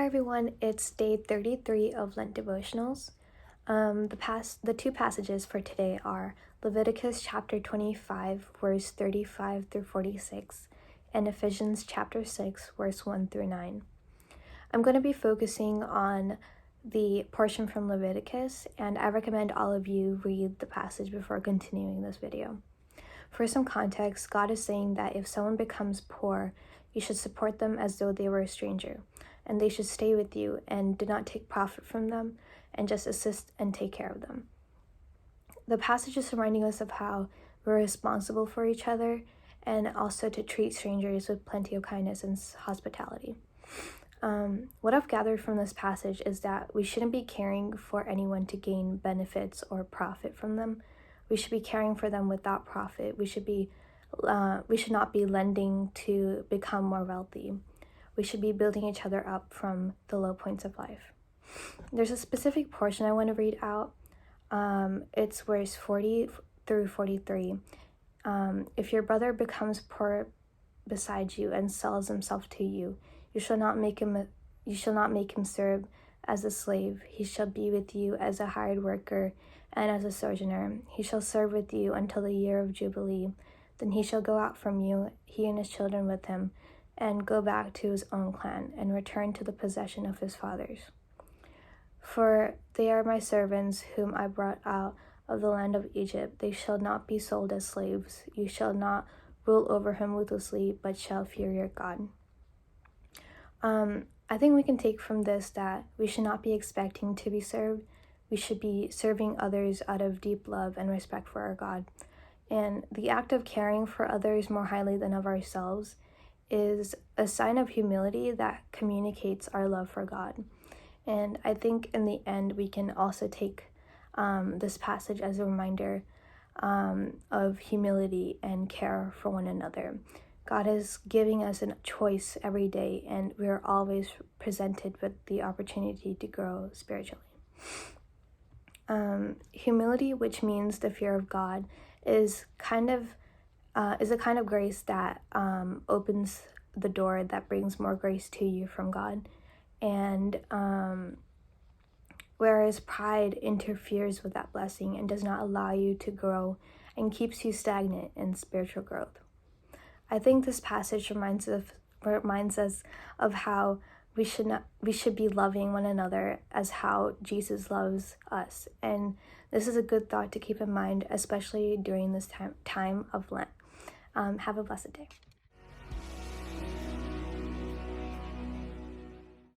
Hi everyone, it's day 33 of Lent Devotionals. The two passages for today are Leviticus chapter 25, verse 35 through 46, and Ephesians chapter 6, verse 1 through 9. I'm going to be focusing on the portion from Leviticus, and I recommend all of you read the passage before continuing this video. For some context, God is saying that if someone becomes poor, you should support them as though they were a stranger, and they should stay with you and do not take profit from them, and just assist and take care of them. The passage is reminding us of how we're responsible for each other and also to treat strangers with plenty of kindness and hospitality. What I've gathered from this passage is that we shouldn't be caring for anyone to gain benefits or profit from them. We should be caring for them without profit. We should not be lending to become more wealthy. We should be building each other up from the low points of life. There's a specific portion I want to read out. It's verse 40 through 43. If your brother becomes poor beside you and sells himself to you, you shall not make him serve as a slave. He shall be with you as a hired worker and as a sojourner. He shall serve with you until the year of Jubilee. Then he shall go out from you, he and his children with him, and go back to his own clan, and return to the possession of his fathers. For they are my servants, whom I brought out of the land of Egypt. They shall not be sold as slaves. You shall not rule over him ruthlessly, but shall fear your God. I think we can take from this that we should not be expecting to be served. We should be serving others out of deep love and respect for our God. And the act of caring for others more highly than of ourselves is a sign of humility that communicates our love for God. And I think in the end, we can also take this passage as a reminder of humility and care for one another. God is giving us a choice every day, and we are always presented with the opportunity to grow spiritually. Humility, which means the fear of God, is a kind of grace that opens the door that brings more grace to you from God, and whereas pride interferes with that blessing and does not allow you to grow and keeps you stagnant in spiritual growth. I think this passage reminds us of how we should be loving one another as how Jesus loves us. And this is a good thought to keep in mind, especially during this time of Lent. Have a blessed day.